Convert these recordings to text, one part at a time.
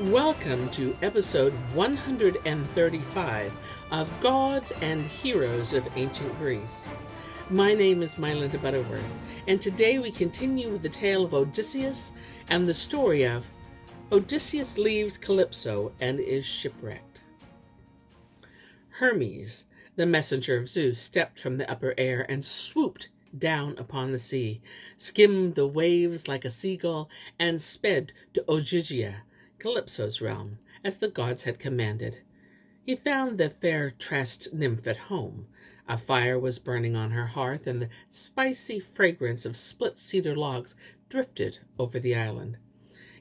Welcome to episode 135 of Gods and Heroes of Ancient Greece. My name is MyLinda Butterworth, and today we continue with the tale of Odysseus and the story of Odysseus Leaves Calypso and is Shipwrecked. Hermes, the messenger of Zeus, stepped from the upper air and swooped down upon the sea, skimmed the waves like a seagull, and sped to Ogygia, Calypso's realm, as the gods had commanded. He found the fair-tressed nymph at home. A fire was burning on her hearth, and the spicy fragrance of split cedar logs drifted over the island.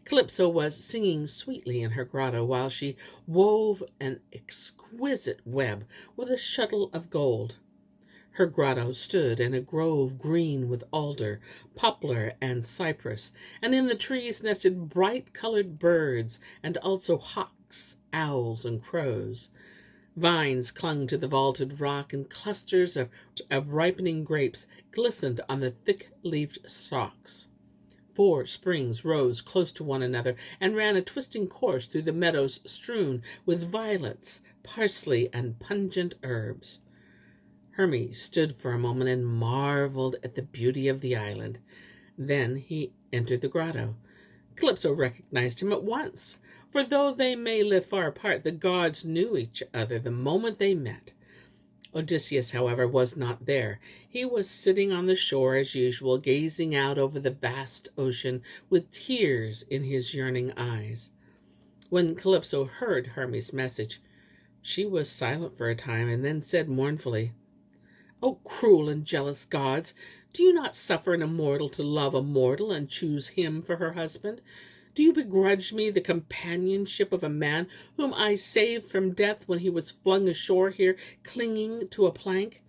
Calypso was singing sweetly in her grotto while she wove an exquisite web with a shuttle of gold. Her grotto stood in a grove green with alder, poplar, and cypress, and in the trees nested bright-colored birds, and also hawks, owls, and crows. Vines clung to the vaulted rock, and clusters of ripening grapes glistened on the thick-leaved stalks. 4 springs rose close to one another and ran a twisting course through the meadows strewn with violets, parsley, and pungent herbs. Hermes stood for a moment and marveled at the beauty of the island. Then he entered the grotto. Calypso recognized him at once, for though they may live far apart, the gods knew each other the moment they met. Odysseus, however, was not there. He was sitting on the shore as usual, gazing out over the vast ocean with tears in his yearning eyes. When Calypso heard Hermes' message, she was silent for a time and then said mournfully, "O cruel and jealous gods, do you not suffer an immortal to love a mortal and choose him for her husband? Do you begrudge me the companionship of a man whom I saved from death when he was flung ashore here, clinging to a plank?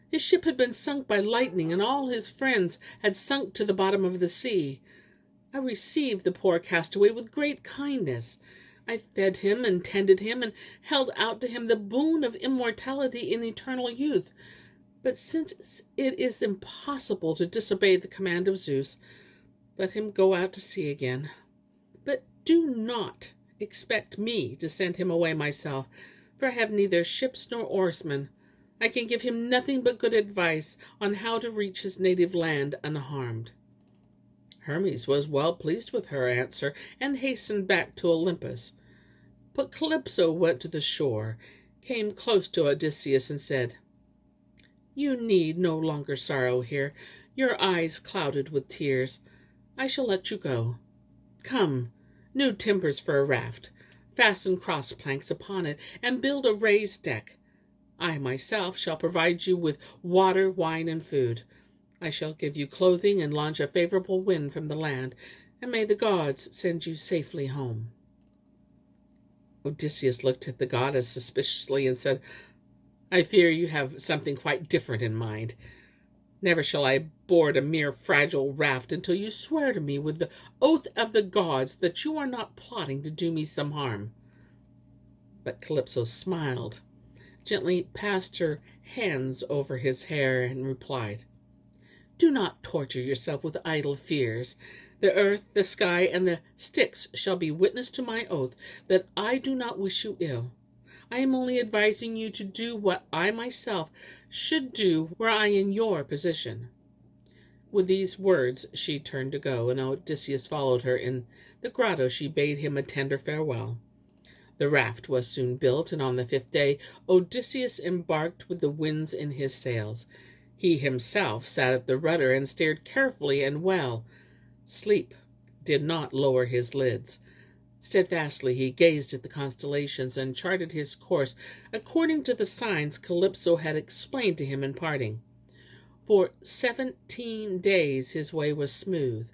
His ship had been sunk by lightning, and all his friends had sunk to the bottom of the sea. I received the poor castaway with great kindness. I fed him and tended him, and held out to him the boon of immortality in eternal youth. But since it is impossible to disobey the command of Zeus, let him go out to sea again. But do not expect me to send him away myself, for I have neither ships nor oarsmen. I can give him nothing but good advice on how to reach his native land unharmed." Hermes was well pleased with her answer and hastened back to Olympus. But Calypso went to the shore, came close to Odysseus, and said, "You need no longer sorrow here, your eyes clouded with tears. I shall let you go. Come, new timbers for a raft, fasten cross planks upon it, and build a raised deck. I myself shall provide you with water, wine, and food. I shall give you clothing and launch a favorable wind from the land, and may the gods send you safely home." Odysseus looked at the goddess suspiciously and said, "I fear you have something quite different in mind. Never shall I board a mere fragile raft until you swear to me with the oath of the gods that you are not plotting to do me some harm." But Calypso smiled, gently passed her hands over his hair, and replied, "Do not torture yourself with idle fears. The earth, the sky, and the Styx shall be witness to my oath that I do not wish you ill. I am only advising you to do what I myself should do were I in your position." With these words she turned to go, and Odysseus followed her. In the grotto she bade him a tender farewell. The raft was soon built, and on the 5th day Odysseus embarked with the winds in his sails. He himself sat at the rudder and steered carefully and well. Sleep did not lower his lids. Steadfastly he gazed at the constellations and charted his course according to the signs Calypso had explained to him in parting. For 17 days his way was smooth.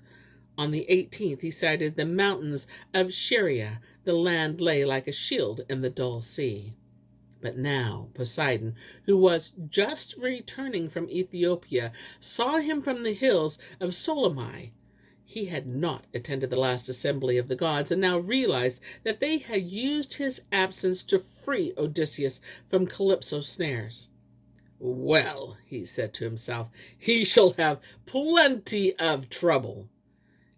On the 18th he sighted the mountains of Scheria. The land lay like a shield in the dull sea. But now Poseidon, who was just returning from Ethiopia, saw him from the hills of Solomai. He had not attended the last assembly of the gods, and now realized that they had used his absence to free Odysseus from Calypso's snares. "Well," he said to himself, "he shall have plenty of trouble."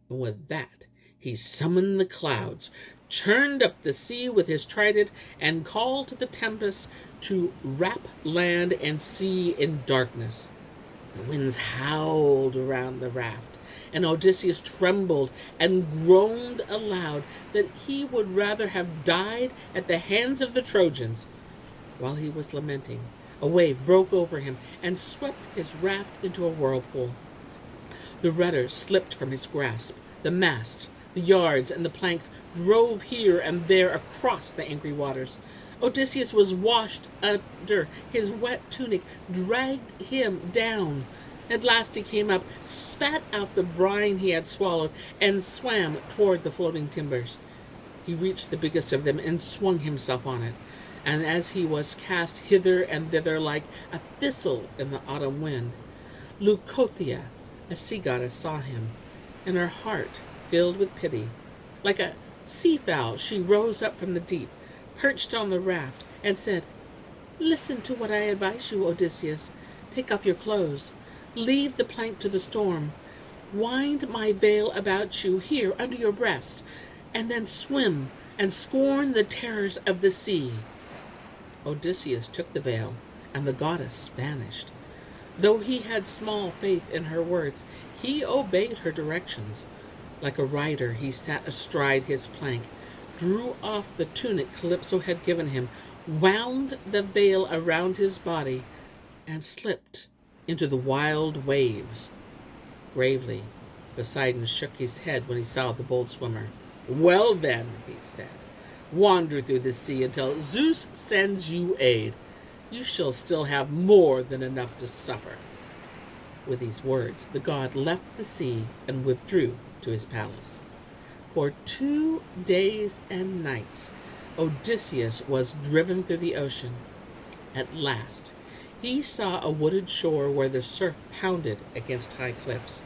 And with that he summoned the clouds, churned up the sea with his trident, and called to the tempest to wrap land and sea in darkness. The winds howled around the raft, and Odysseus trembled and groaned aloud that he would rather have died at the hands of the Trojans. While he was lamenting, a wave broke over him and swept his raft into a whirlpool. The rudder slipped from his grasp. The mast, the yards, and the planks drove here and there across the angry waters. Odysseus was washed under. His wet tunic dragged him down. At last he came up, spat out the brine he had swallowed, and swam toward the floating timbers. He reached the biggest of them and swung himself on it. And as he was cast hither and thither like a thistle in the autumn wind, Leucothea, a sea goddess, saw him, and her heart filled with pity. Like a sea-fowl, she rose up from the deep, perched on the raft, and said, "Listen to what I advise you, Odysseus. Take off your clothes. Leave the plank to the storm. Wind my veil about you here under your breast, and then swim and scorn the terrors of the sea." Odysseus took the veil, and the goddess vanished. Though he had small faith in her words, he obeyed her directions. Like a rider, he sat astride his plank, drew off the tunic Calypso had given him, wound the veil around his body, and slipped into the wild waves. Gravely, Poseidon shook his head when he saw the bold swimmer. "Well then," he said, "wander through the sea until Zeus sends you aid. You shall still have more than enough to suffer." With these words, the god left the sea and withdrew to his palace. For 2 days and nights, Odysseus was driven through the ocean. At last, he saw a wooded shore where the surf pounded against high cliffs.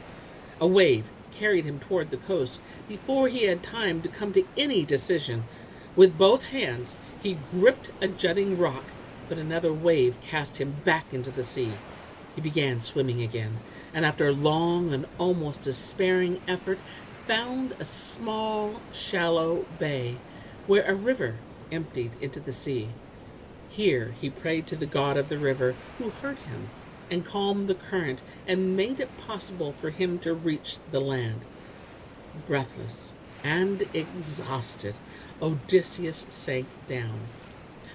A wave carried him toward the coast before he had time to come to any decision. With both hands, he gripped a jutting rock, but another wave cast him back into the sea. He began swimming again, and after a long and almost despairing effort, found a small, shallow bay where a river emptied into the sea. Here he prayed to the god of the river, who heard him and calmed the current and made it possible for him to reach the land. Breathless and exhausted, Odysseus sank down.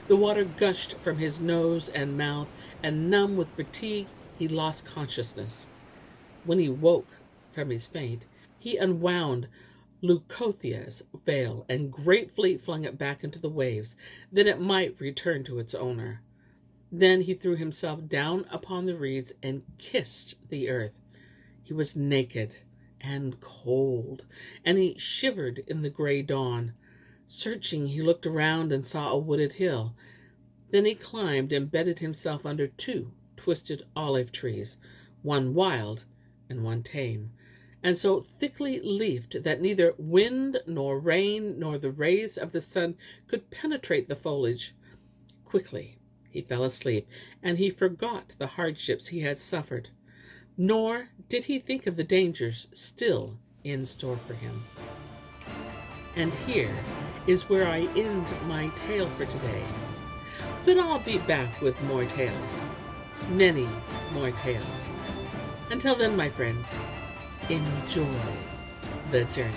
The water gushed from his nose and mouth, and numb with fatigue, he lost consciousness. When he woke from his faint, he unwound Leucothea's veil and gratefully flung it back into the waves, that it might return to its owner. Then he threw himself down upon the reeds and kissed the earth. He was naked and cold, and he shivered in the gray dawn. Searching, he looked around and saw a wooded hill. Then he climbed and bedded himself under 2 twisted olive trees, one wild and one tame, and so thickly leafed that neither wind nor rain nor the rays of the sun could penetrate the foliage. Quickly he fell asleep, and he forgot the hardships he had suffered, nor did he think of the dangers still in store for him. And here is where I end my tale for today. But I'll be back with more tales. Many more tales. Until then, my friends, enjoy the journey.